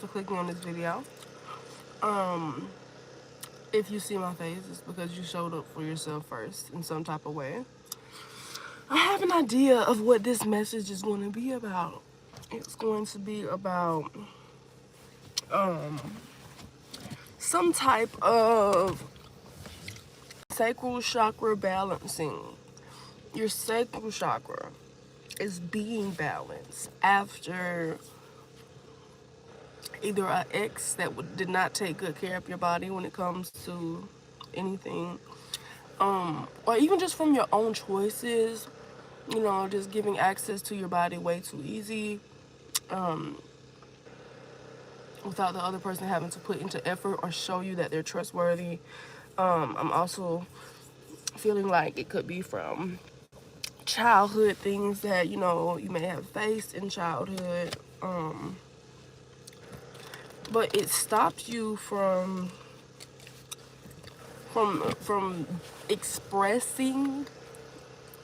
for clicking on this video. If you see my face, it's because you showed up for yourself first in some type of way. I have an idea of what this message is going to be about. It's going to be about some type of sacral chakra balancing. Your sacral chakra is being balanced after either an ex that did not take good care of your body when it comes to anything, or even just from your own choices, just giving access to your body way too easy, without the other person having to put into effort or show you that they're trustworthy. I'm also feeling like it could be from childhood things that you may have faced in childhood, but it stopped you from expressing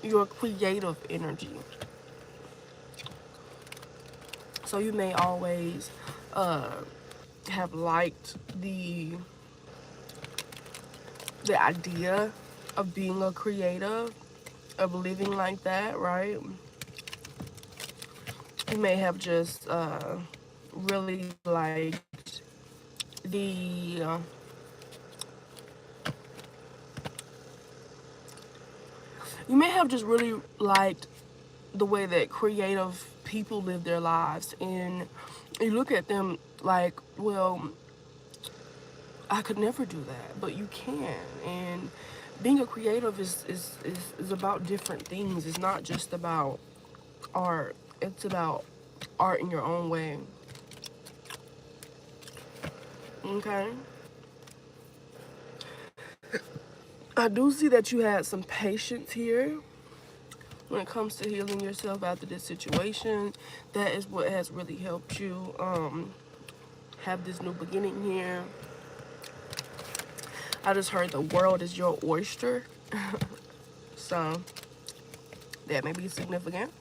your creative energy. So you may always have liked the idea of being a creative, of living like that, right? You may have just really liked the you may have just really liked the way that creative people live their lives, and you look at them like, well, I could never do that, but you can. And being a creative is about different things. It's not just about art. It's about art in your own way. Okay? I do see that you had some patience here when it comes to healing yourself after this situation. That is what has really helped you have this new beginning here. I just heard the world is your oyster. So that may be significant.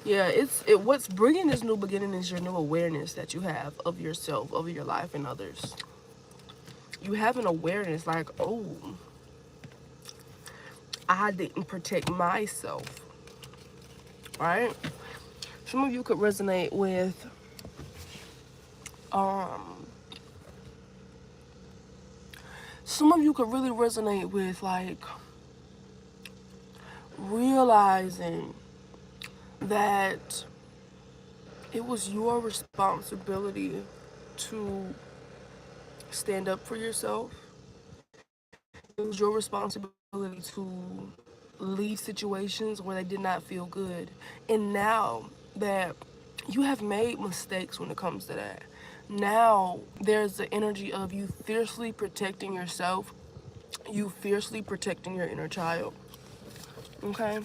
Yeah, what's bringing this new beginning is your new awareness that you have of yourself, of your life, and others. You have an awareness like, oh, I didn't protect myself, right? Some of you could resonate with some of you could really resonate with like realizing that it was your responsibility to stand up for yourself. It was your responsibility to leave situations where they did not feel good. And now that you have made mistakes when it comes to that, now there's the energy of you fiercely protecting yourself, you fiercely protecting your inner child. Okay?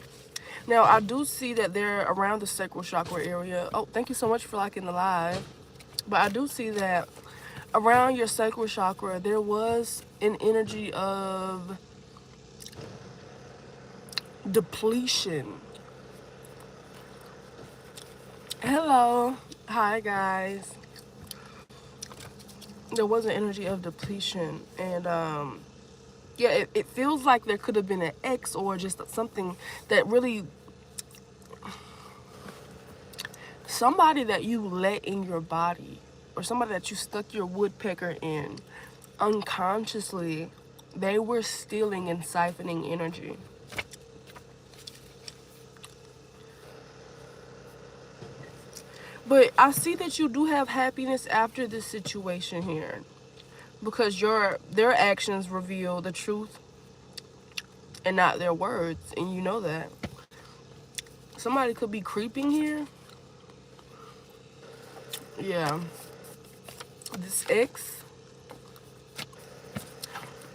Now, I do see that they're around the sacral chakra area. Oh, thank you so much for liking the live. But I do see that around your sacral chakra, there was an energy of depletion. Hello. Hi, guys. There was an energy of depletion. And, yeah, it feels like there could have been an ex or just something that really, somebody that you let in your body, or somebody that you stuck your woodpecker in unconsciously, they were stealing and siphoning energy. But I see that you do have happiness after this situation here, because their actions reveal the truth and not their words, and you know that. Somebody could be creeping here. Yeah. This ex,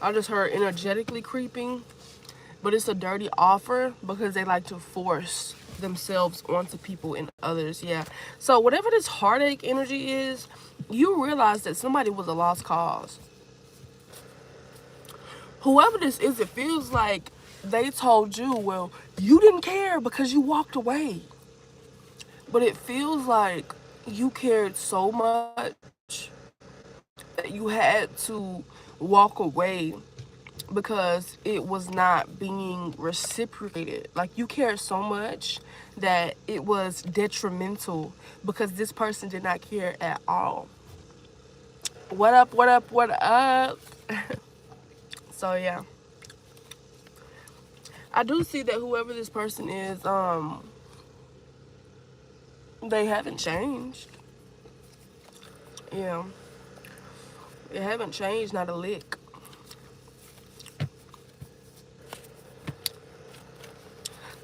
I just heard energetically creeping, but it's a dirty offer because they like to force themselves onto people and others. Yeah. So whatever this heartache energy is, you realize that somebody was a lost cause. Whoever this is, it feels like they told you, well, you didn't care because you walked away. but it feels like you cared so much that you had to walk away because it was not being reciprocated. Like, you cared so much that it was detrimental because this person did not care at all. What up, what up, what up? So yeah, I do see that whoever this person is, they haven't changed. Yeah, they haven't changed, not a lick.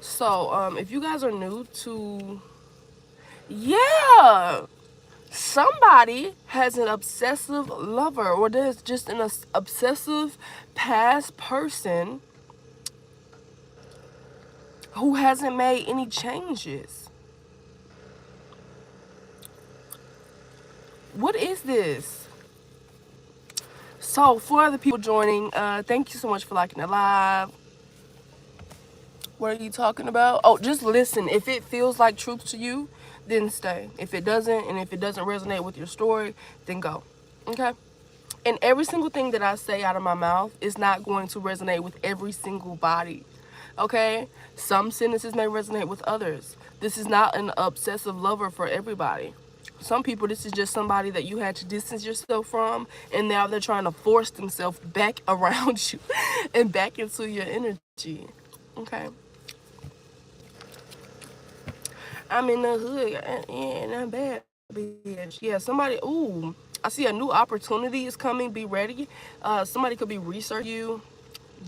So if you guys are new to, yeah, somebody has an obsessive lover, or there's just an obsessive past person who hasn't made any changes. What is this? So for the people joining, thank you so much for liking the live. What are you talking about? Oh, just listen. If it feels like truth to you, then stay. If it doesn't, and if it doesn't resonate with your story, then go. Okay? And every single thing that I say out of my mouth is not going to resonate with every single body. Okay? Some sentences may resonate with others. This is not an obsessive lover for everybody. Some people, this is just somebody that you had to distance yourself from, and now they're trying to force themselves back around you and back into your energy. Okay? I'm in the hood, and I'm bad, bitch. Yeah, somebody, ooh, I see a new opportunity is coming. Be ready. Somebody could be researching you.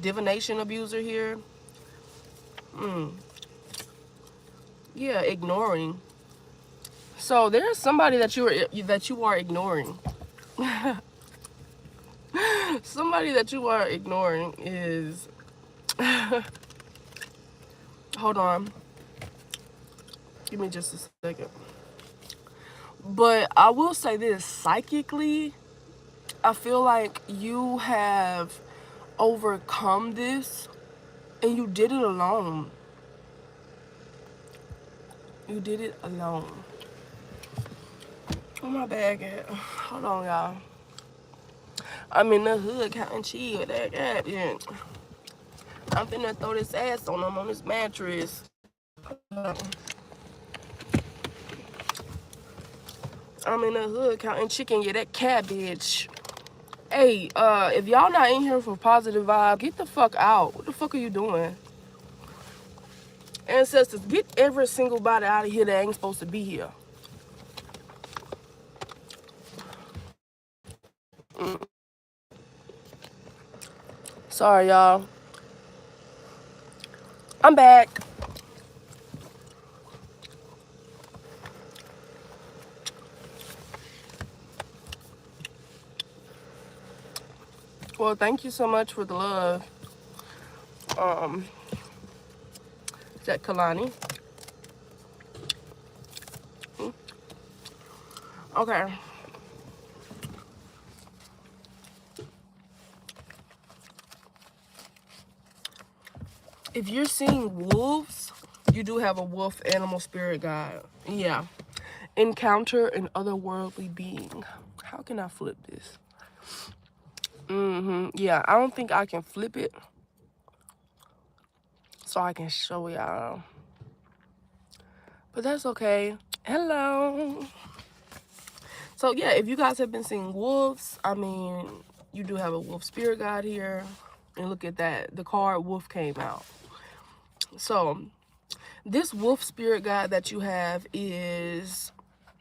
Divination abuser here. Yeah, ignoring. So there's somebody that you are ignoring. Somebody that you are ignoring is. Hold on. Give me just a second. But I will say this, psychically, I feel like you have overcome this and you did it alone. You did it alone. Where my bag at? Hold on, y'all. I'm in the hood counting cheese with that goddamn. I'm finna throw this ass on them on this mattress. I'm in the hood counting chicken, yeah, that cabbage. Hey, if y'all not in here for positive vibe, get the fuck out. What the fuck are you doing? Ancestors, get every single body out of here that ain't supposed to be here. Sorry, y'all. I'm back. Well, thank you so much for the love. Is that Kalani? Okay. If you're seeing wolves, you do have a wolf animal spirit guide. Yeah. Encounter an otherworldly being. How can I flip this? Yeah, I don't think I can flip it. So I can show y'all. But that's okay. Hello. So yeah, if you guys have been seeing wolves, I mean, you do have a wolf spirit guide here. And look at that. The card wolf came out. So this wolf spirit guide that you have is,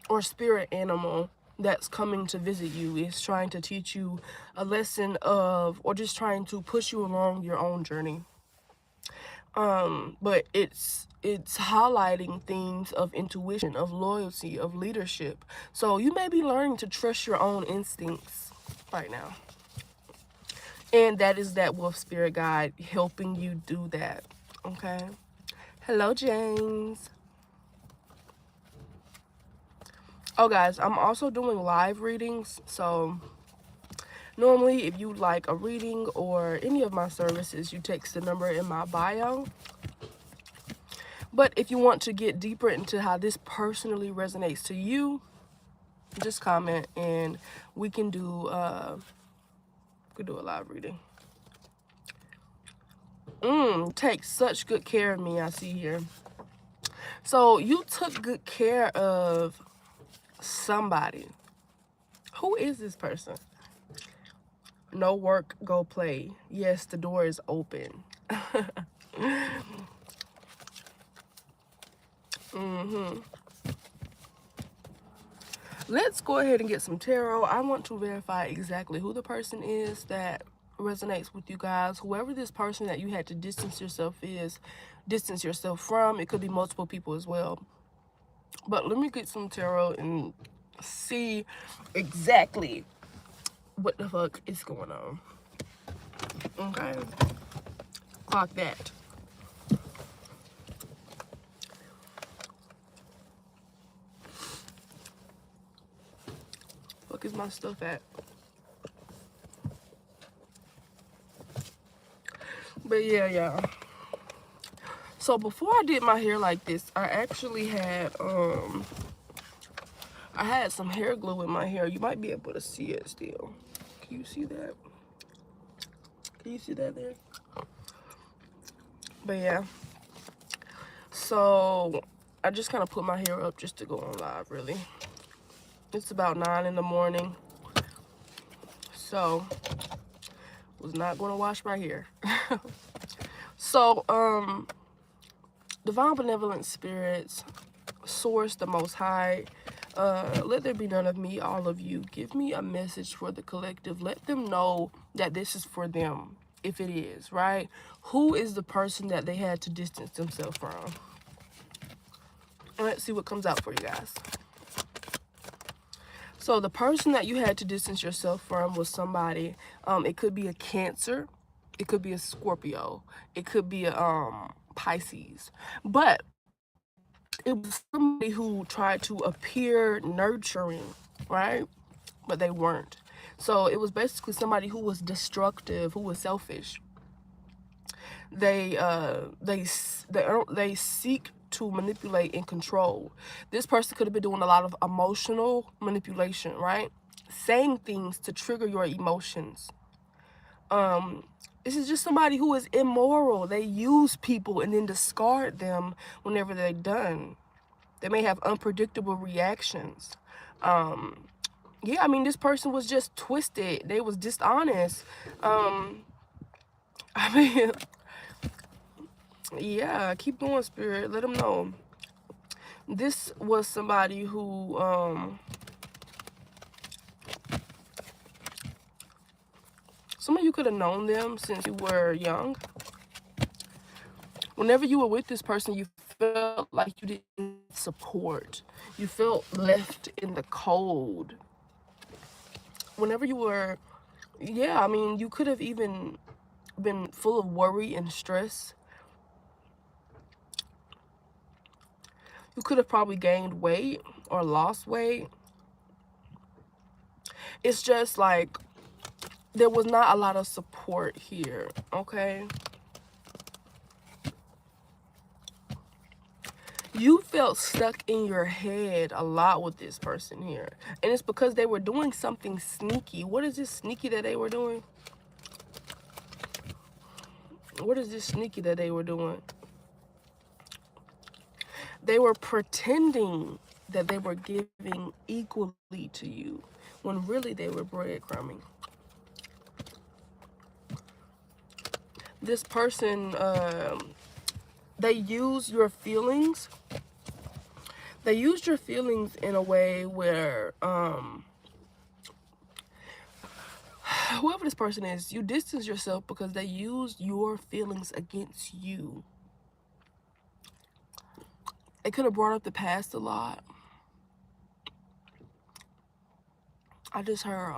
or spirit animal that's coming to visit you, is trying to teach you a lesson of, or just trying to push you along your own journey. But it's highlighting themes of intuition, of loyalty, of leadership. So you may be learning to trust your own instincts right now. And that is that wolf spirit guide helping you do that. Okay. Hello, James. Oh, guys, I'm also doing live readings. So normally, if you like a reading or any of my services, you text the number in my bio. But if you want to get deeper into how this personally resonates to you, just comment and we can do a live reading. Take such good care of me, I see here. So you took good care of somebody. Who is this person? No work, go play. Yes, the door is open. Let's go ahead and get some tarot. I want to verify exactly who the person is that resonates with you guys. Whoever this person that you had to distance yourself from. It could be multiple people as well. But let me get some tarot and see exactly what the fuck is going on. Okay. Clock that. Fuck is my stuff at? But yeah. So before I did my hair like this, I actually had I had some hair glue in my hair. You might be able to see it still. Can you see that? Can you see that there? But yeah. So I just kind of put my hair up just to go on live, really. It's about 9 in the morning. So was not going to wash my hair. So divine benevolent spirits, source, the most high, let there be none of me, all of you. Give me a message for the collective. Let them know that this is for them, if it is, right? Who is the person that they had to distance themselves from? Let's see what comes out for you guys. So the person that you had to distance yourself from was somebody, it could be a Cancer, it could be a Scorpio, it could be a Pisces, but it was somebody who tried to appear nurturing, right? But they weren't. So it was basically somebody who was destructive, who was selfish. They seek to manipulate and control. This person could have been doing a lot of emotional manipulation, right? Saying things to trigger your emotions. This is just somebody who is immoral. They use people and then discard them whenever they're done. They may have unpredictable reactions. Yeah, I mean, this person was just twisted. They was dishonest. I mean, yeah, keep going, Spirit. Let them know. This was somebody who, some of you could have known them since you were young. Whenever you were with this person, you felt like you didn't support. You felt left in the cold. Whenever you were, yeah, I mean, you could have even been full of worry and stress. You could have probably gained weight or lost weight. It's just like there was not a lot of support here, okay? You felt stuck in your head a lot with this person here. And it's because they were doing something sneaky. What is this sneaky that they were doing? What is this sneaky that they were doing? They were pretending that they were giving equally to you when really they were breadcrumbing. This person, they use your feelings. They used your feelings in a way where, whoever this person is, you distance yourself because they used your feelings against you. It could have brought up the past a lot. I just heard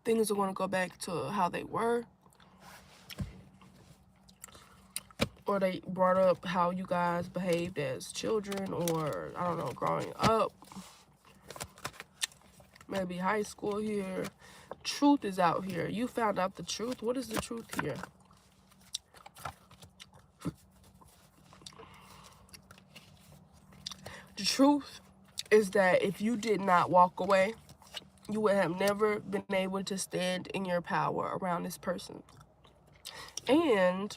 things are going to go back to how they were. Or they brought up how you guys behaved as children, or, I don't know, growing up. Maybe high school here. Truth is out here. You found out the truth. What is the truth here? truth is that if you did not walk away, you would have never been able to stand in your power around this person. And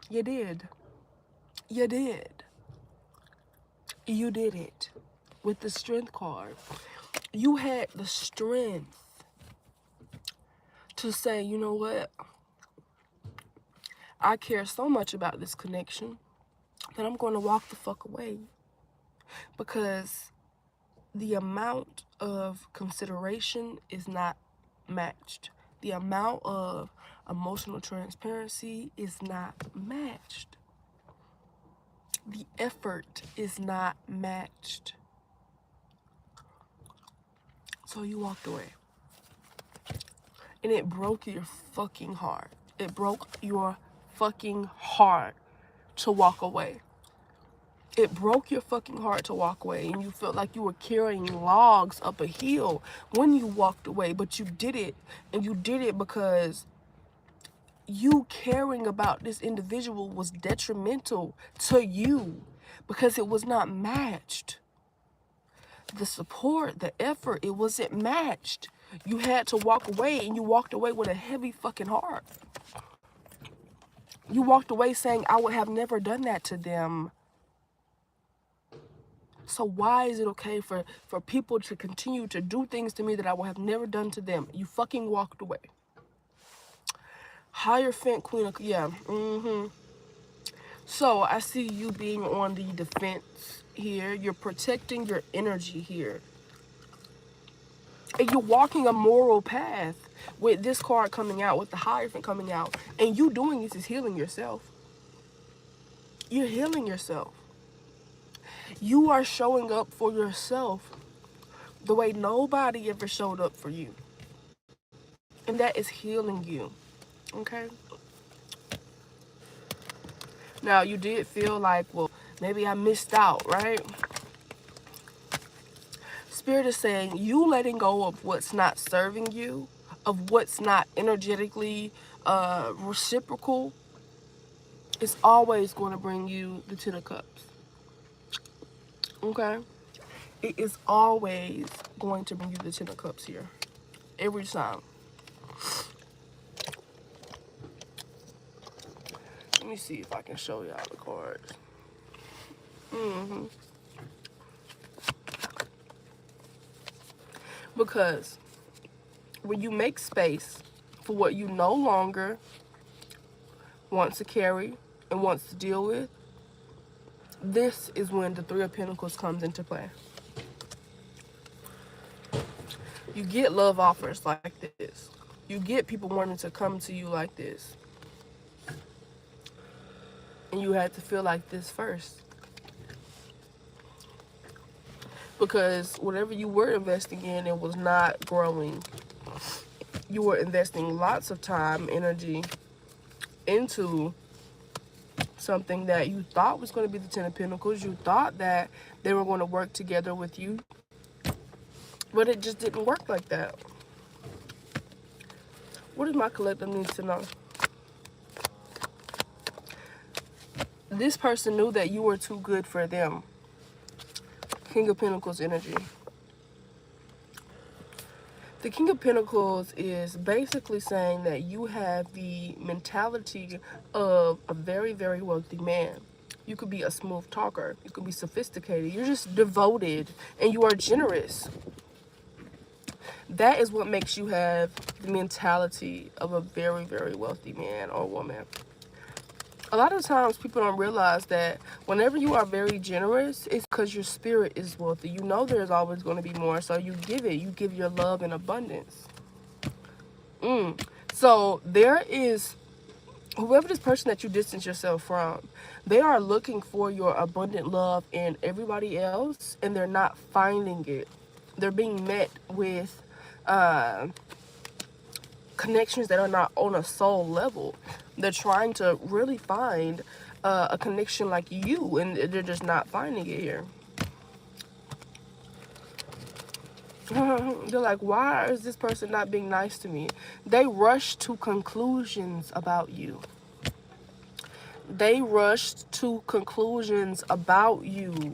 you did. You did. You did it. With the strength card, you had the strength to say, you know what? I care so much about this connection that I'm going to walk the fuck away. Because the amount of consideration is not matched. The amount of emotional transparency is not matched. The effort is not matched. So you walked away. And it broke your fucking heart. It broke your fucking heart to walk away. It broke your fucking heart to walk away, and you felt like you were carrying logs up a hill when you walked away, but you did it, and you did it because you caring about this individual was detrimental to you because it was not matched. The support, the effort, it wasn't matched. You had to walk away, and you walked away with a heavy fucking heart. You walked away saying, I would have never done that to them. So why is it okay for people to continue to do things to me that I would have never done to them? You fucking walked away. Hierophant, Queen of... Yeah. So I see you being on the defense here. You're protecting your energy here. And you're walking a moral path with this card coming out, with the Hierophant coming out. And you doing this is healing yourself. You're healing yourself. You are showing up for yourself the way nobody ever showed up for you. And that is healing you. Okay? Now, you did feel like, well, maybe I missed out, right? Spirit is saying you letting go of what's not serving you, of what's not energetically reciprocal, is always going to bring you the Ten of Cups. Okay? It is always going to bring you the Ten of Cups here. Every time. Let me see if I can show y'all the cards. Because when you make space for what you no longer want to carry and wants to deal with, this is when the Three of Pentacles comes into play. You get love offers like this. You get people wanting to come to you like this. And you had to feel like this first. Because whatever you were investing in, it was not growing. You were investing lots of time, energy into something that you thought was going to be the Ten of Pentacles. You thought that they were going to work together with you. But it just didn't work like that. What does my collective need to know? This person knew that you were too good for them. King of Pentacles energy. The King of Pentacles is basically saying that you have the mentality of a very, very wealthy man. You could be a smooth talker. You could be sophisticated. You're just devoted and you are generous. That is what makes you have the mentality of a very, very wealthy man or woman. A lot of times people don't realize that whenever you are very generous, it's because your spirit is wealthy. You know there's always going to be more, so you give it. You give your love in abundance. So there is, whoever this person that you distance yourself from, they are looking for your abundant love in everybody else, and they're not finding it. They're being met with connections that are not on a soul level. They're trying to really find a connection like you, and they're just not finding it here. They're like, why is this person not being nice to me? They rush to conclusions about you. They rushed to conclusions about you.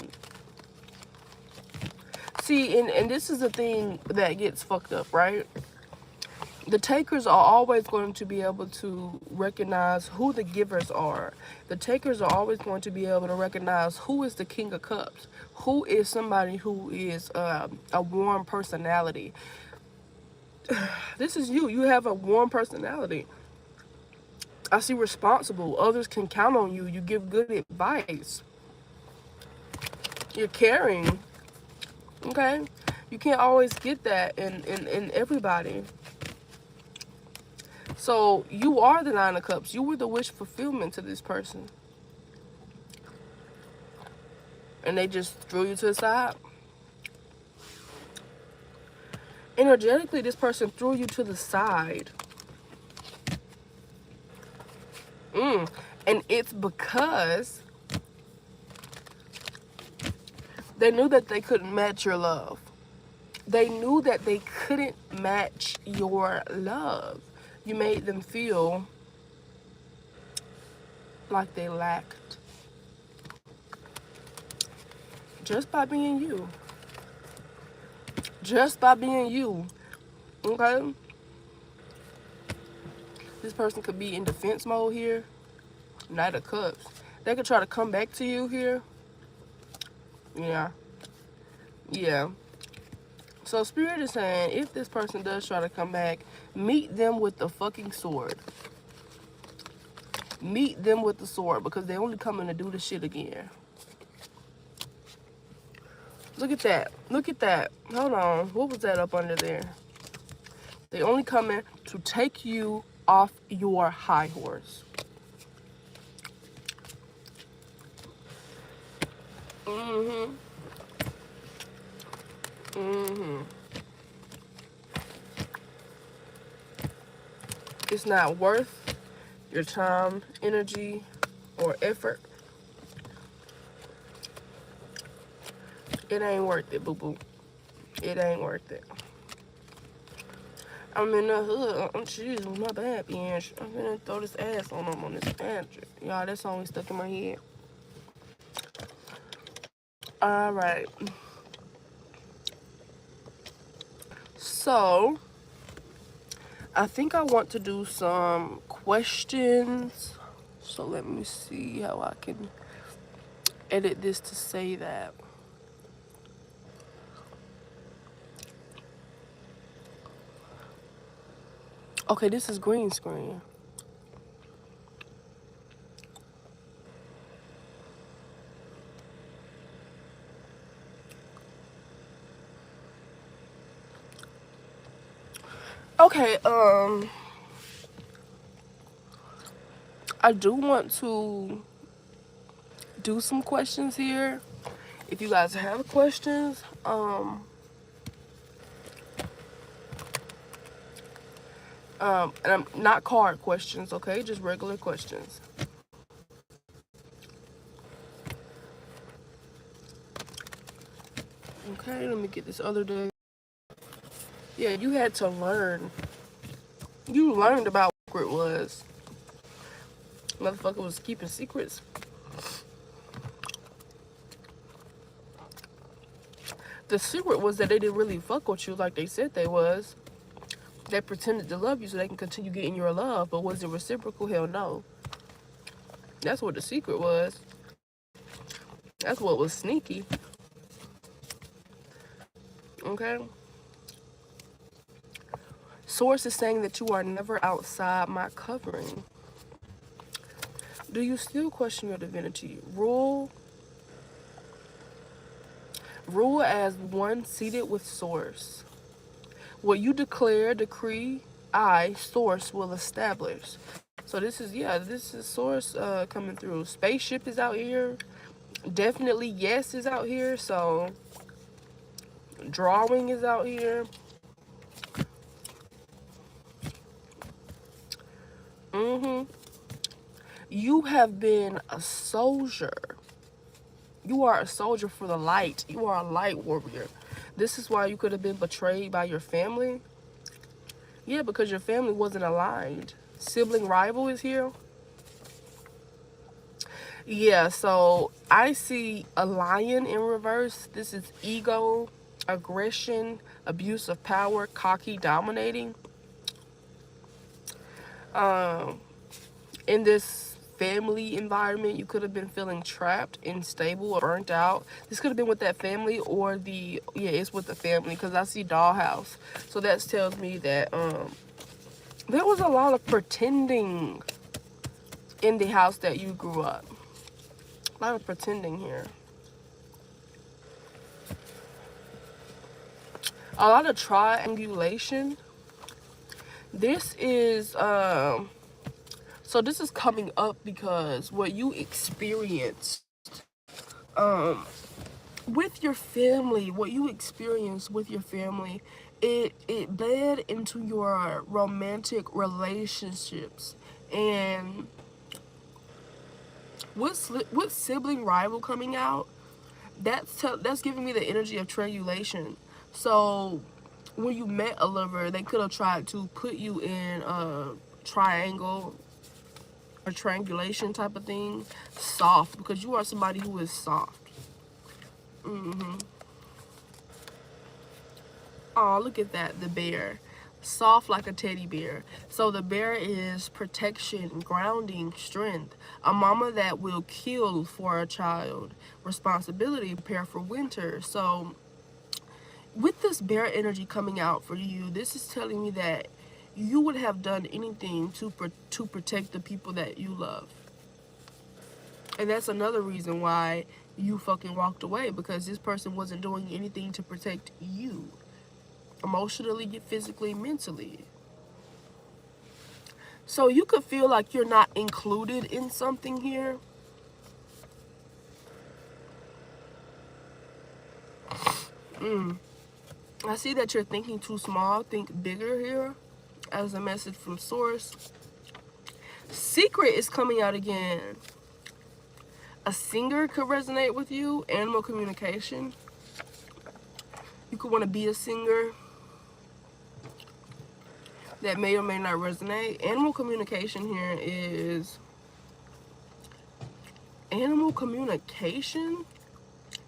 See, and this is the thing that gets fucked up, right? The takers are always going to be able to recognize who the givers are. The takers are always going to be able to recognize who is the King of Cups, who is somebody who is a warm personality. This is you. You have a warm personality. I see responsible. Others can count on you. You give good advice. You're caring. Okay? You can't always get that in everybody. So you are the Nine of Cups. You were the wish fulfillment to this person. And they just threw you to the side. Energetically, this person threw you to the side. And it's because they knew that they couldn't match your love. They knew that they couldn't match your love. You made them feel like they lacked. Just by being you. Just by being you. Okay? This person could be in defense mode here. Knight of Cups. They could try to come back to you here. Yeah. Yeah. So Spirit is saying, if this person does try to come back, meet them with the fucking sword. Meet them with the sword, because they only coming to do the shit again. Look at that. Look at that. Hold on. What was that up under there? They only coming to take you off your high horse. It's not worth your time, energy, or effort. It ain't worth it, boo-boo. It ain't worth it. I'm in the hood. I'm cheesing. My bad, bitch. I'm gonna throw this ass on them on this pantry. Y'all, that song is stuck in my head. Alright. So, I think I want to do some questions. So let me see how I can edit this to say that. Okay, this is green screen. Okay, I do want to do some questions here. If you guys have questions, and I'm not card questions, okay? Just regular questions. Okay, let me get this other day. Yeah, you had to learn. You learned about what it was. Motherfucker was keeping secrets. The secret was that they didn't really fuck with you like they said they was. They pretended to love you so they can continue getting your love, but was it reciprocal? Hell no. That's what the secret was. That's what was sneaky. Okay? Source is saying that you are never outside my covering. Do you still question your divinity? Rule as one seated with source. What you declare, decree, I, source, will establish. So this is source coming through. Spaceship is out here. Definitely yes is out here. So drawing is out here. You have been a soldier. You are a soldier for the light. You are a light warrior. This is why you could have been betrayed by your family. Yeah, because your family wasn't aligned. Sibling rival is here. Yeah, so I see a lion in reverse. This is ego. aggression, abuse of power, cocky, dominating. Um, in this family environment, you could have been feeling trapped, unstable, or burnt out. This could have been with that family, or it's with the family, because I see dollhouse. So that tells me that there was a lot of pretending in the house that you grew up. A lot of pretending here. A lot of triangulation. This is so this is coming up because what you experienced with your family, what you experienced with your family, it bled into your romantic relationships. And with sibling rival coming out, that's giving me the energy of triangulation. So when you met a lover, they could have tried to put you in a triangle or triangulation type of thing, soft, because you are somebody who is soft. Oh, look at that, the bear. Soft like a teddy bear. So the bear is protection, grounding, strength. A mama that will kill for a child. Responsibility, prepare for winter. So with this bear energy coming out for you, this is telling me that you would have done anything to protect the people that you love. And that's another reason why you fucking walked away, because this person wasn't doing anything to protect you. Emotionally, physically, mentally. So you could feel like you're not included in something here. I see that you're thinking too small. Think bigger here as a message from source. Secret is coming out again. A singer could resonate with you. Animal communication. You could want to be a singer. That may or may not resonate. Animal communication here is animal communication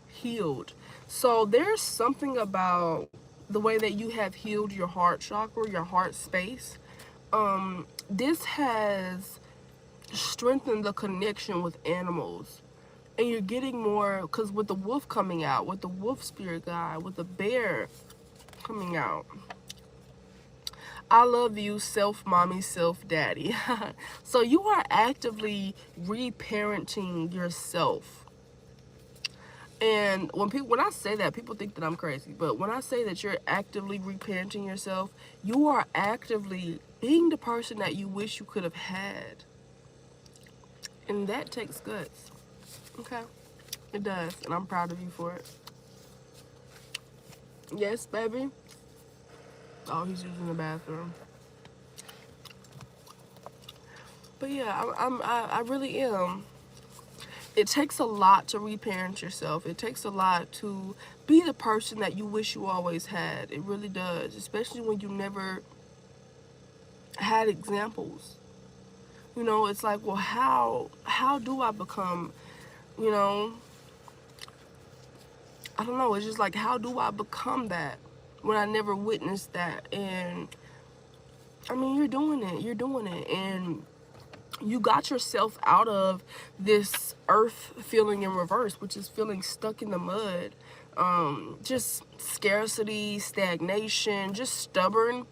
healed. So there's something about the way that you have healed your heart chakra, your heart space. This has strengthened the connection with animals. And you're getting more, because with the wolf coming out, with the wolf spirit guide, with the bear coming out. I love you, self mommy, self daddy. So you are actively reparenting yourself. And when I say that, people think that I'm crazy. But when I say that you're actively reparenting yourself, you are actively being the person that you wish you could have had. And that takes guts. Okay? It does. And I'm proud of you for it. Yes, baby? Oh, he's using the bathroom. But yeah, I really am. It takes a lot to reparent yourself. It takes a lot to be the person that you wish you always had. It really does, especially when you never had examples. You know, it's like, well, how do I become, you know, I don't know. It's just like, how do I become that when I never witnessed that? And I mean, you're doing it. And you got yourself out of this earth feeling in reverse, which is feeling stuck in the mud. Just scarcity, stagnation, just stubborn.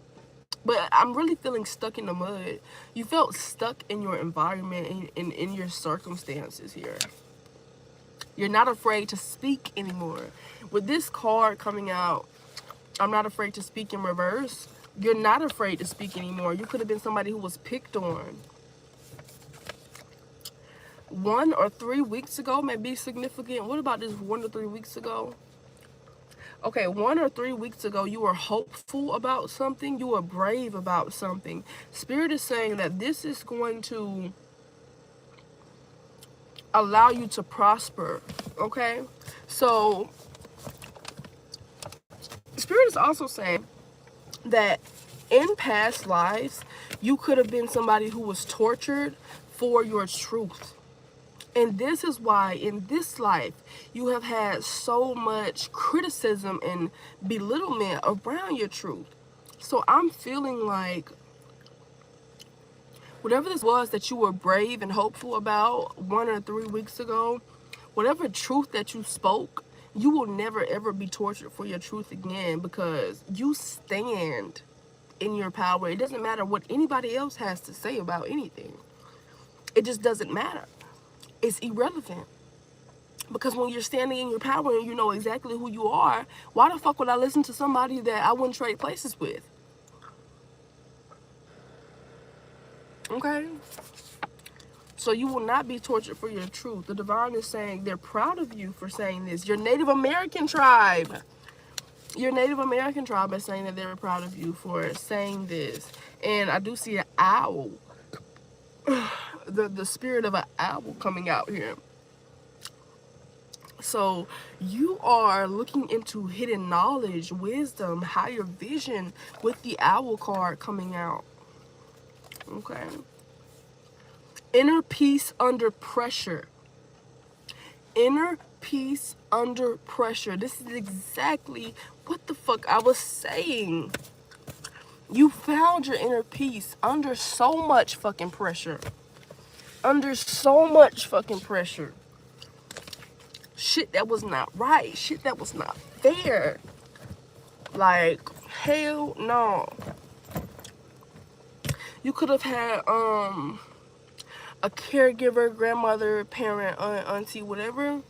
But I'm really feeling stuck in the mud. You felt stuck in your environment and in your circumstances here. You're not afraid to speak anymore. With this card coming out, I'm not afraid to speak in reverse. You're not afraid to speak anymore. You could have been somebody who was picked on. 1 or 3 weeks ago may be significant. What about this 1 to 3 weeks ago? Okay, 1 or 3 weeks ago, you were hopeful about something. You were brave about something. Spirit is saying that this is going to allow you to prosper, okay? So, Spirit is also saying that in past lives, you could have been somebody who was tortured for your truth. And this is why in this life you have had so much criticism and belittlement around your truth. So I'm feeling like whatever this was that you were brave and hopeful about 1 or 3 weeks ago, whatever truth that you spoke, you will never ever be tortured for your truth again, because you stand in your power. It doesn't matter what anybody else has to say about anything. It just doesn't matter. It's irrelevant. Because when you're standing in your power and you know exactly who you are, why the fuck would I listen to somebody that I wouldn't trade places with? Okay? So you will not be tortured for your truth. The divine is saying they're proud of you for saying this. Your Native American tribe. Your Native American tribe is saying that they're proud of you for saying this. And I do see an owl. The spirit of an owl coming out here. So you are looking into hidden knowledge, wisdom, higher vision with the owl card coming out. Okay. Inner peace under pressure. Inner peace under pressure. This is exactly what the fuck I was saying. You found your inner peace under so much fucking pressure. Under so much fucking pressure. Shit that was not right. Shit that was not fair. Like, hell no. You could have had a caregiver, grandmother, parent, aunt, auntie, whatever,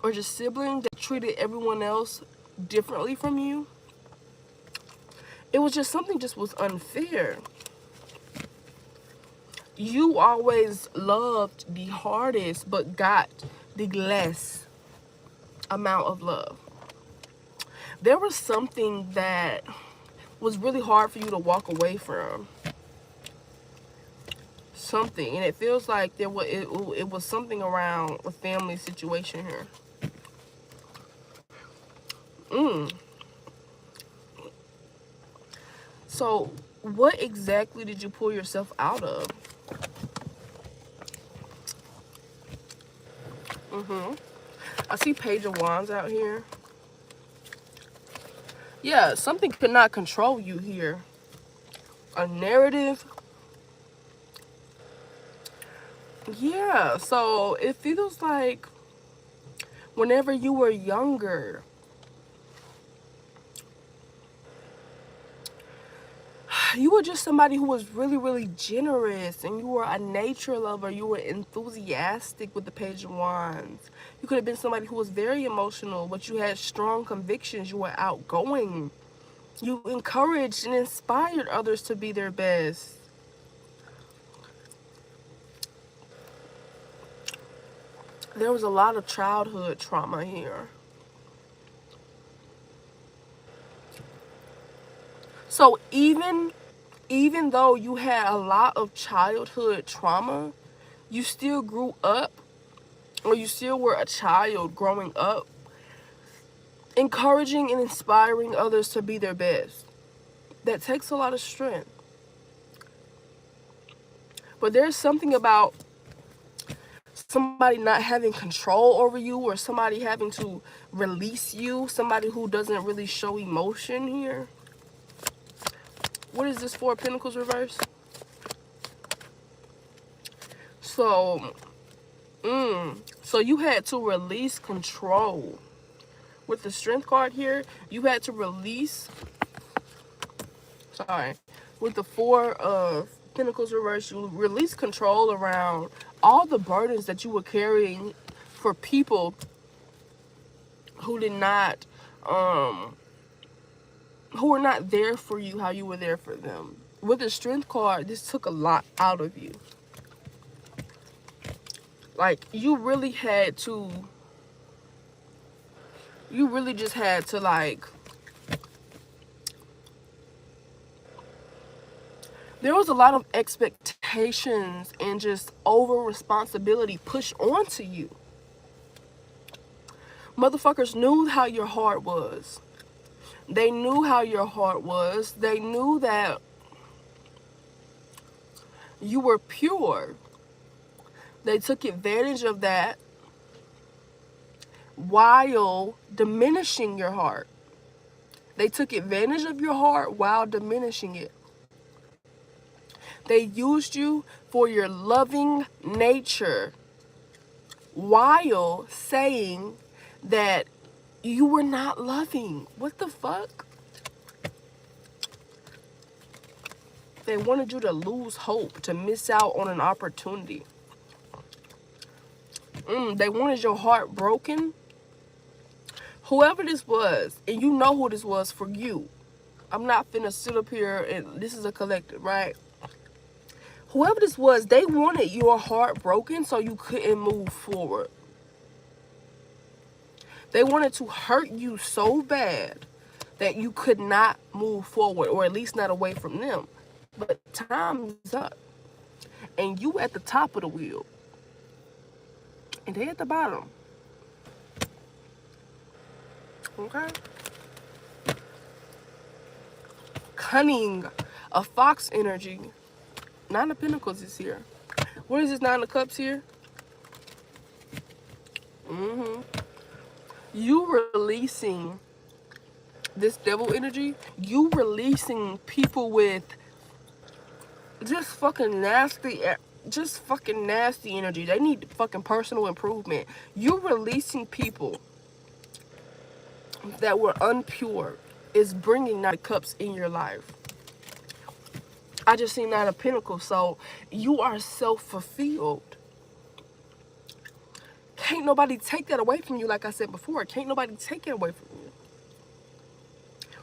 or just sibling that treated everyone else differently from you. It was just something just was unfair. You always loved the hardest but got the less amount of love. There was something that was really hard for you to walk away from. Something, and it feels like it was something around a family situation here. So what exactly did you pull yourself out of? I see Page of Wands out here. Yeah, something could not control you here. A narrative. Yeah, so it feels like whenever you were younger, you were just somebody who was really, really generous, and you were a nature lover. You were enthusiastic with the Page of Wands. You could have been somebody who was very emotional, but you had strong convictions. You were outgoing. You encouraged and inspired others to be their best. There was a lot of childhood trauma here. So even though you had a lot of childhood trauma, you still grew up, or you still were a child growing up, encouraging and inspiring others to be their best. That takes a lot of strength. But there's something about somebody not having control over you, or somebody having to release you, somebody who doesn't really show emotion here. What is this, Four of Pentacles reverse? So you had to release control. With the Strength card here, you had to release, with the Four of Pentacles reverse, you release control around all the burdens that you were carrying for people who did not, who were not there for you how you were there for them. With the Strength card, this took a lot out of you. Like, you really just had to, like, there was a lot of expectations and just over responsibility pushed onto you. Motherfuckers knew how your heart was. They knew how your heart was. They knew that you were pure. They took advantage of that while diminishing your heart. They took advantage of your heart while diminishing it. They used you for your loving nature while saying that you were not loving. What the fuck? They wanted you to lose hope, to miss out on an opportunity. They wanted your heart broken. Whoever this was, and you know who this was for you. I'm not finna sit up here and this is a collective, right? Whoever this was, they wanted your heart broken so you couldn't move forward. They wanted to hurt you so bad that you could not move forward, or at least not away from them. But time's up. And you at the top of the wheel. And they at the bottom. Okay? Cunning. A fox energy. Nine of Pentacles is here. What is this Nine of Cups here? You releasing this devil energy. You releasing people with just fucking nasty energy. They need fucking personal improvement. You releasing people that were unpure is bringing Nine of Cups in your life. I just seen Nine of Pentacles, so you are self-fulfilled. Can't nobody take that away from you, like I said before. Can't nobody take it away from you.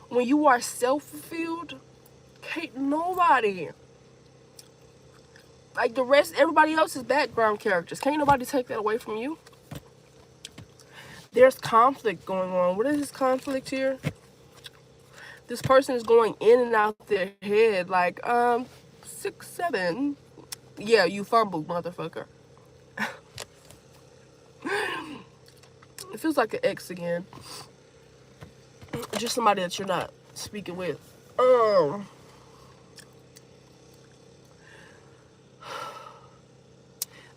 When you are self-fulfilled, can't nobody, like the rest, everybody else's background characters, can't nobody take that away from you. There's conflict going on. What is this conflict here? This person is going in and out their head like, 6, 7. Yeah, you fumbled, motherfucker. It feels like an ex again. Just somebody that you're not speaking with.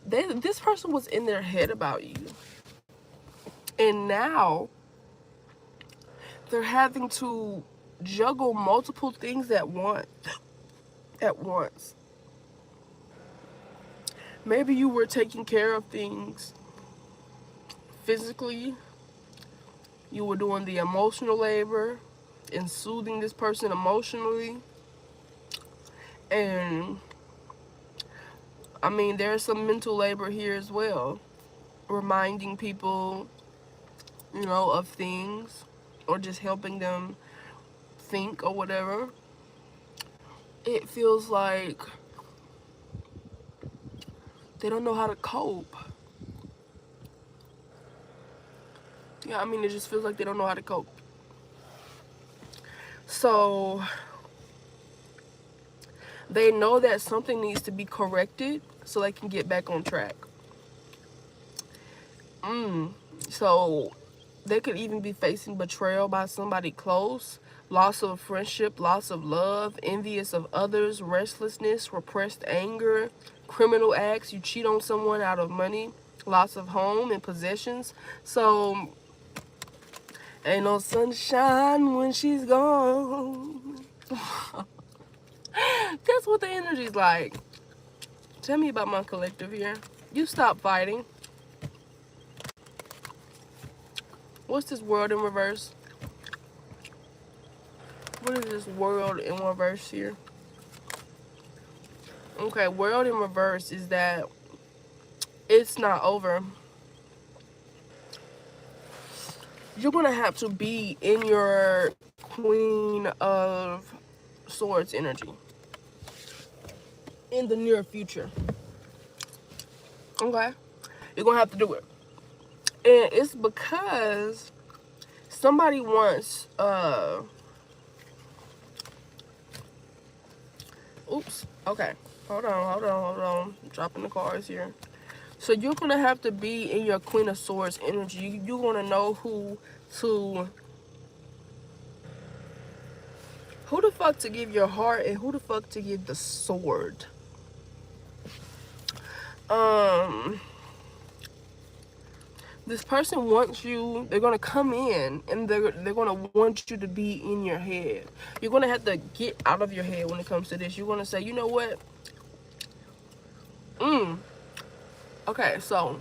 This person was in their head about you. And now they're having to juggle multiple things at once. Maybe you were taking care of things physically. You were doing the emotional labor and soothing this person emotionally. And I mean, there's some mental labor here as well. Reminding people, you know, of things, or just helping them think or whatever. It feels like they don't know how to cope. Yeah, I mean, it just feels like they don't know how to cope. So they know that something needs to be corrected so they can get back on track. So they could even be facing betrayal by somebody close, loss of friendship, loss of love, envious of others, restlessness, repressed anger, criminal acts. You cheat on someone out of money, loss of home and possessions. So ain't no sunshine when she's gone. That's what the energy's like. Tell me about my collective here. You stop fighting. What's this World in reverse? What is this World in reverse here? Okay, World in reverse is that it's not over. You're going to have to be in your Queen of Swords energy in the near future. Okay? You're going to have to do it. And it's because somebody wants, oops, okay. Hold on. I'm dropping the cards here. So you're going to have to be in your Queen of Swords energy. You're going to know who the fuck to give your heart and who the fuck to give the sword. um this person wants you, they're gonna come in and they're gonna want you to be in your head. You're gonna have to get out of your head when it comes to this. You're gonna say, you know what? Mm, okay, so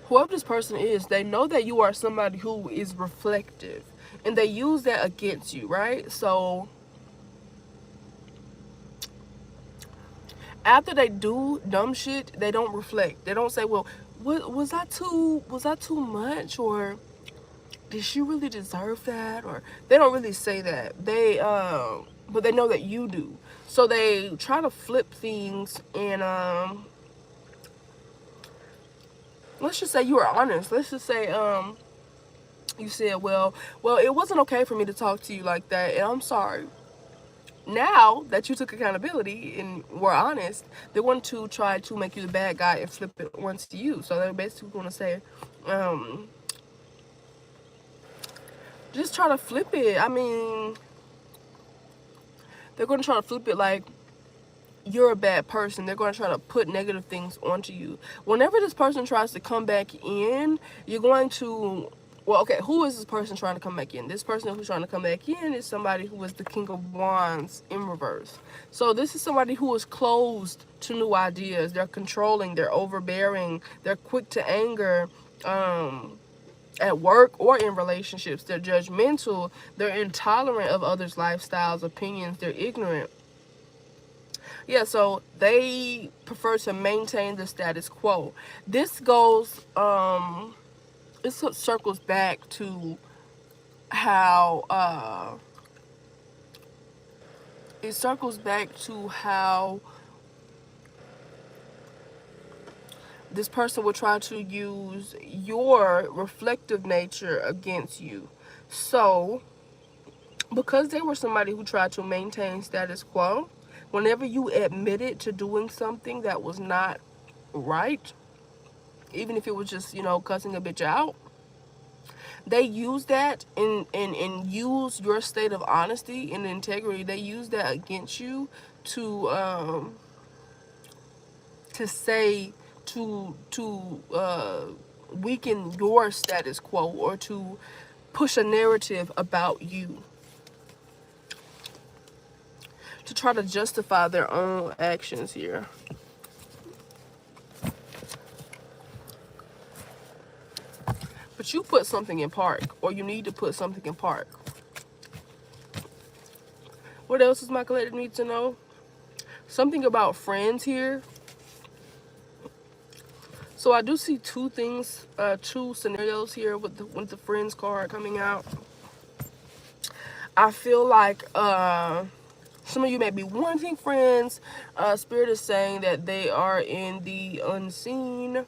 whoever this person is, they know that you are somebody who is reflective. And they use that against you, right? So after they do dumb shit, they don't reflect. They don't say, well, what was that too much, or did she really deserve that? Or they don't really say that. They but they know that you do. So they try to flip things, and let's just say you are honest. Let's just say you said, well, it wasn't okay for me to talk to you like that, and I'm sorry. Now that you took accountability and were honest, they want to try to make you the bad guy and flip it once to you. So they're basically going to say, um, just try to flip it. I mean, they're going to try to flip it like you're a bad person. They're going to try to put negative things onto you. Whenever this person tries to come back in, you're going to, well, okay, who is this person trying to come back in? This person who's trying to come back in is somebody who is the King of Wands in reverse. So this is somebody who is closed to new ideas. They're controlling, they're overbearing, they're quick to anger, at work or in relationships. They're judgmental, they're intolerant of others' lifestyles, opinions, they're ignorant. Yeah, so they prefer to maintain the status quo. This goes, it circles back to how, it circles back to how this person will try to use your reflective nature against you. So, because they were somebody who tried to maintain status quo, whenever you admitted to doing something that was not right, even if it was just, cussing a bitch out, they use that and use your state of honesty and integrity. They use that against you to say to weaken your status quo, or to push a narrative about you, to try to justify their own actions here. But you put something in park, or you need to put something in park. What else does my collective need to know? Something about friends here. So I do see two things, two scenarios here with the friends card coming out. I feel like some of you may be wanting friends. Spirit is saying that they are in the unseen.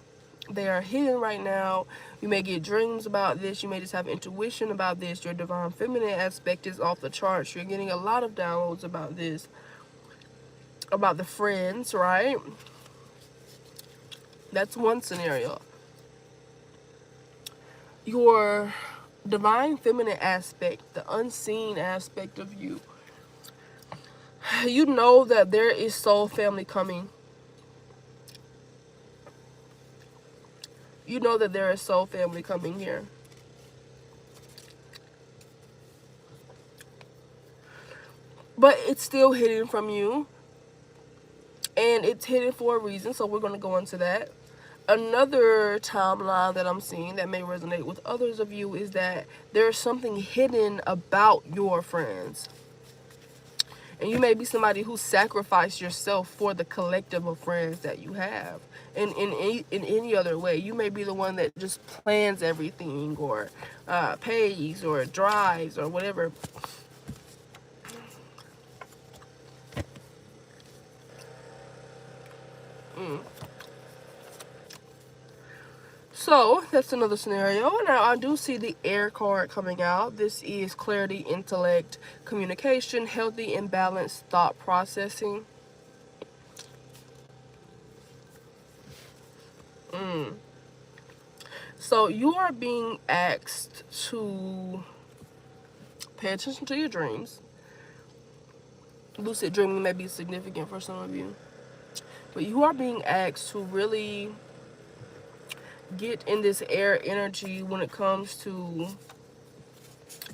They are hidden right now. You may get dreams about this. You may just have intuition about this. Your divine feminine aspect is off the charts. You're getting a lot of downloads about this, about the friends, right? That's one scenario. Your divine feminine aspect, the unseen aspect of you, you know that there is soul family coming. You know that there is soul family coming here. But it's still hidden from you. And it's hidden for a reason, so we're going to go into that. Another timeline that I'm seeing that may resonate with others of you is that there's something hidden about your friends. And you may be somebody who sacrificed yourself for the collective of friends that you have. In any other way, you may be the one that just plans everything, or pays, or drives, or whatever. So that's another scenario. Now I do see the air card coming out. This is clarity, intellect, communication, healthy and balanced thought processing. So you are being asked to pay attention to your dreams. Lucid dreaming may be significant for some of you. But you are being asked to really get in this air energy when it comes to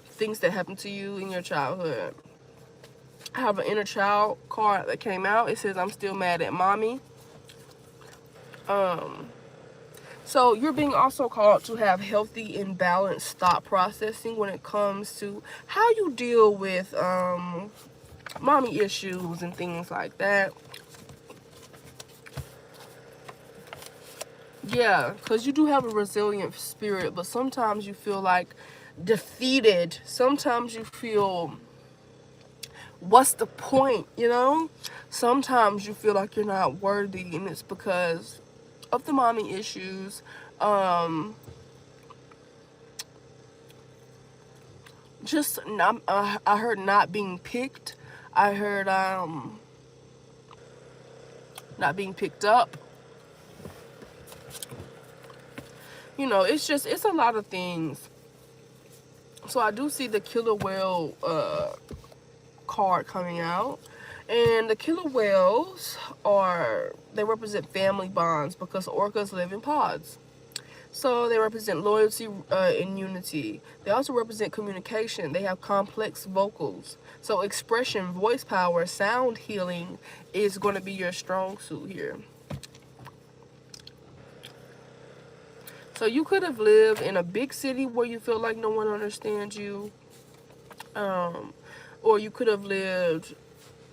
things that happened to you in your childhood. I have an inner child card that came out. It says, I'm still mad at mommy. So you're being also called to have healthy and balanced thought processing when it comes to how you deal with mommy issues and things like that. Yeah, because you do have a resilient spirit, but sometimes you feel like defeated. Sometimes you feel, what's the point, you know? Sometimes you feel like you're not worthy, and it's because of the mommy issues. Just not, I heard not being picked. I heard not being picked up. You know, it's a lot of things. So I do see the killer whale card coming out. And the killer whales they represent family bonds because orcas live in pods. So they represent loyalty and unity. They also represent communication. They have complex vocals. So expression, voice power, sound healing is going to be your strong suit here. So you could have lived in a big city where you feel like no one understands you. Or you could have lived,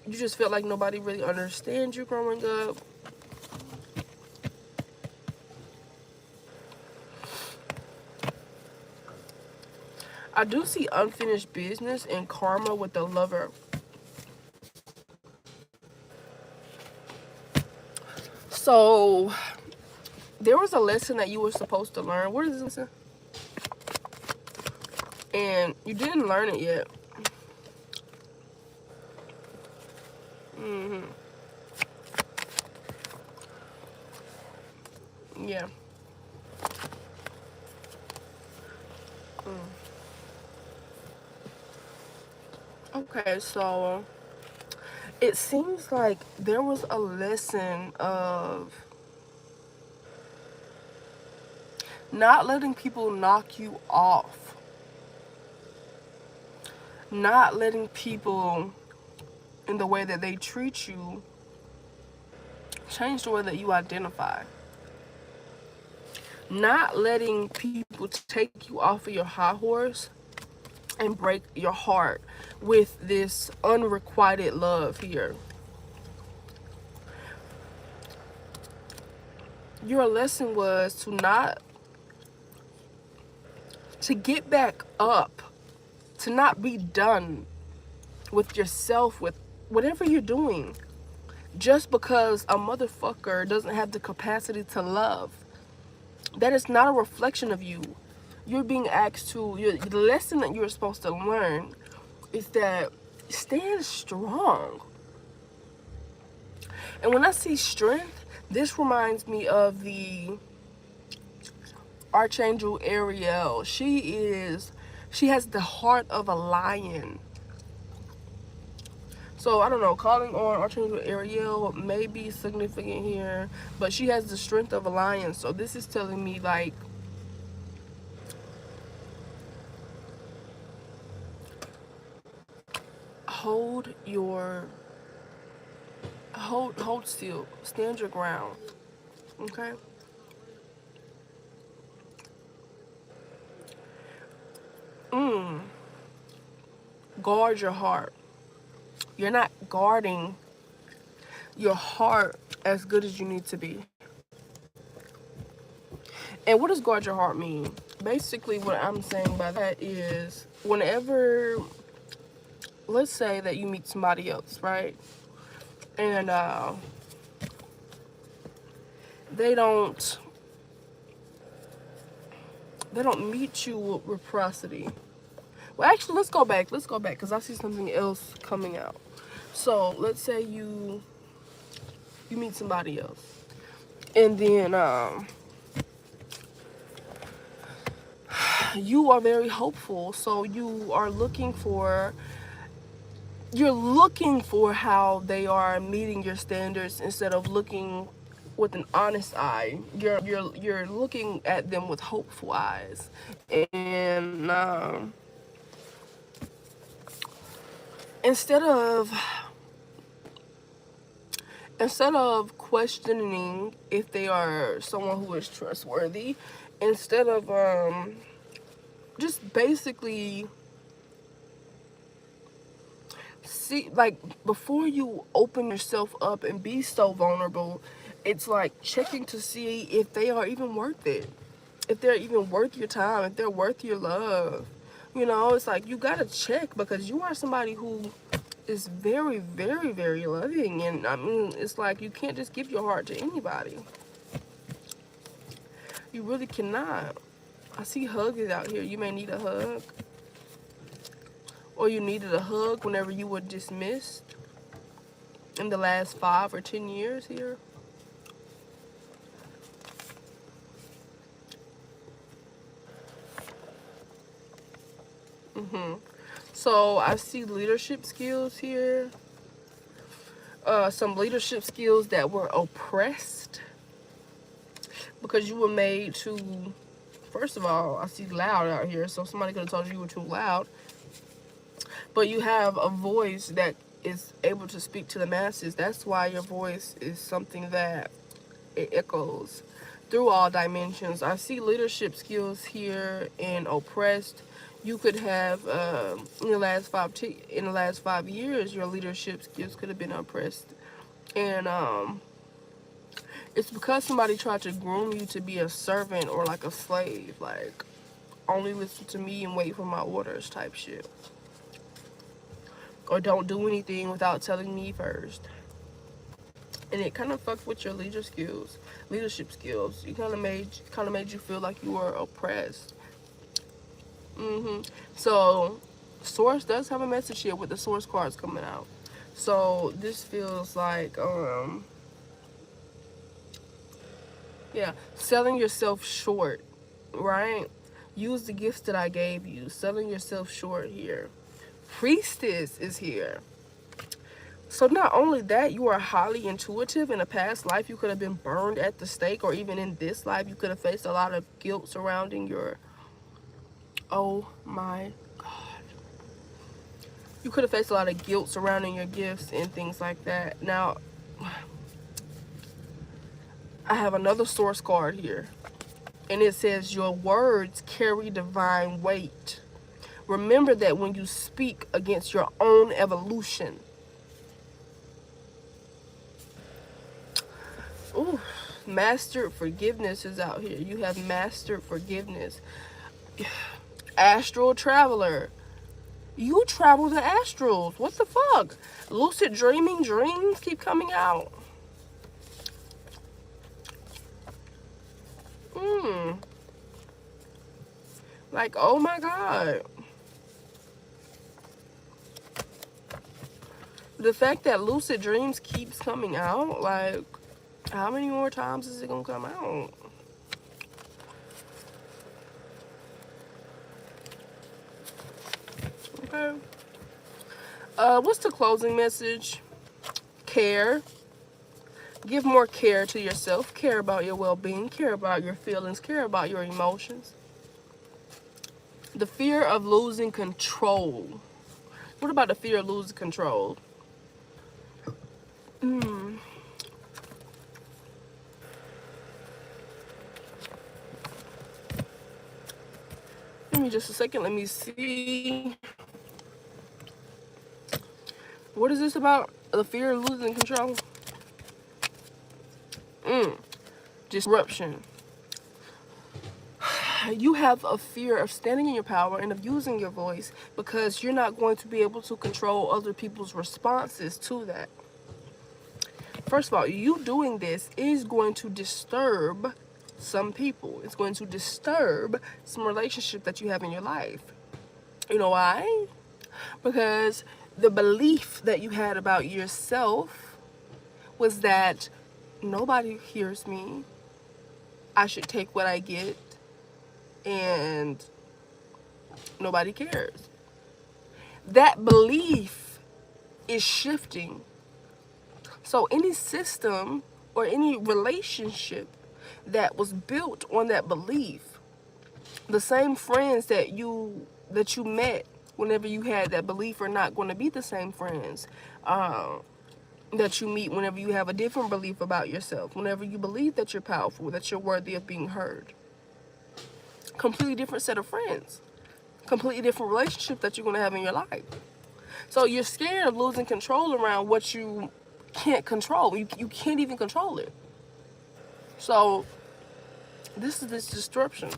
you just felt like nobody really understands you growing up. I do see unfinished business and karma with the lover. So there was a lesson that you were supposed to learn. What is this lesson? And you didn't learn it yet. Yeah. Okay, so it seems like there was a lesson of not letting people knock you off. Not letting people, in the way that they treat you, change the way that you identify. Not letting people take you off of your high horse and break your heart with this unrequited love here. Your lesson was to get back up, to not be done with yourself, with whatever you're doing, just because a motherfucker doesn't have the capacity to love. That is not a reflection of you. You're being asked to, the lesson that you're supposed to learn is that stand strong. And when I see strength, this reminds me of the Archangel Ariel. She has the heart of a lion. So I don't know, calling on Archangel Ariel may be significant here, but she has the strength of a lion. So this is telling me, like, hold still, stand your ground. Okay? Guard your heart. You're not guarding your heart as good as you need to be. And what does guard your heart mean? Basically, what I'm saying by that is whenever, let's say that you meet somebody else, right? And they don't meet you with reciprocity. Well, actually, let's go back because I see something else coming out. So let's say you meet somebody else, and then you are very hopeful, so you are looking for you're looking for how they are meeting your standards instead of looking with an honest eye. You're looking at them with hopeful eyes, and instead of instead of questioning if they are someone who is trustworthy, instead of just basically see, like, before you open yourself up and be so vulnerable, it's like checking to see if they are even worth it, if they're even worth your time, if they're worth your love. You know, it's like you gotta check, because you are somebody who is very, very, very loving. And I mean, it's like you can't just give your heart to anybody. You really cannot. I see huggers out here. You may need a hug, or you needed a hug whenever you were dismissed in the last 5 or 10 years here. So I see leadership skills here. Some leadership skills that were oppressed because you were made to. First of all, I see loud out here, so somebody could have told you were too loud. But you have a voice that is able to speak to the masses. That's why your voice is something that it echoes through all dimensions. I see leadership skills here in oppressed. You could have in the last 5 years, your leadership skills could have been oppressed, and it's because somebody tried to groom you to be a servant or like a slave, like only listen to me and wait for my orders type shit, or don't do anything without telling me first. And it kind of fucked with your leadership skills. You kind of made you feel like you were oppressed. So, Source does have a message here with the Source cards coming out. So this feels like, yeah, selling yourself short, right? Use the gifts that I gave you. Selling yourself short here. Priestess is here. So not only that, you are highly intuitive. In a past life, you could have been burned at the stake, or even in this life, you could have faced a lot of guilt surrounding your, oh my God. You could have faced a lot of guilt surrounding your gifts and things like that. Now, I have another source card here, and it says your words carry divine weight. Remember that when you speak against your own evolution. Ooh, mastered forgiveness is out here. You have mastered forgiveness. Astral traveler. You travel the astrals. What the fuck? Lucid dreaming, dreams keep coming out. Like, oh my God. The fact that lucid dreams keeps coming out, like, how many more times is it gonna come out? Okay. What's the closing message? Care. Give more care to yourself. Care about your well-being. Care about your feelings. Care about your emotions. The fear of losing control. What about the fear of losing control? Give me just a second. Let me see. What is this about? The fear of losing control? Disruption. You have a fear of standing in your power and of using your voice because you're not going to be able to control other people's responses to that. First of all, you doing this is going to disturb some people. It's going to disturb some relationship that you have in your life. You know why? Because the belief that you had about yourself was that nobody hears me. I should take what I get, and nobody cares. That belief is shifting. So any system or any relationship that was built on that belief, the same friends that you met whenever you had that belief are not going to be the same friends that you meet whenever you have a different belief about yourself, whenever you believe that you're powerful, that you're worthy of being heard. Completely different set of friends, completely different relationship that you're going to have in your life. So you're scared of losing control around what you can't control. You can't even control it. So this is this disruption.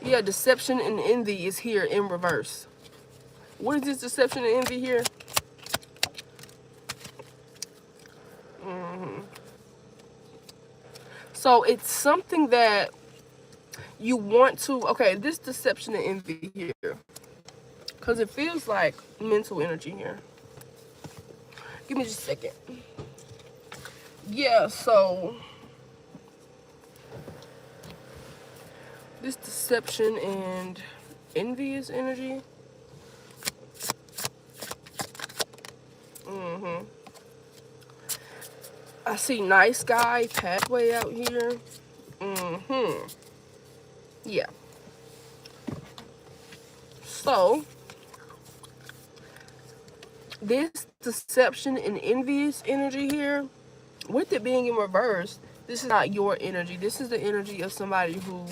Yeah, deception and envy is here in reverse. What is this deception and envy here? So it's something that you want to, okay, this deception and envy here, because it feels like mental energy here. Give me just a second. Yeah, so this deception and envious energy. I see nice guy pathway out here. Yeah. So this deception and envious energy here, with it being in reverse, this is not your energy. This is the energy of somebody who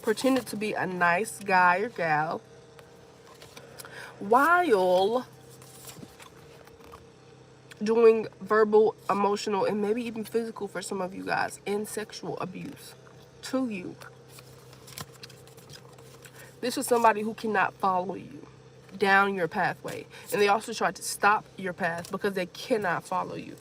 pretended to be a nice guy or gal while doing verbal, emotional, and maybe even physical for some of you guys, and sexual abuse to you. This is somebody who cannot follow you down your pathway. And they also try to stop your path because they cannot follow you.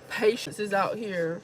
Patience is out here.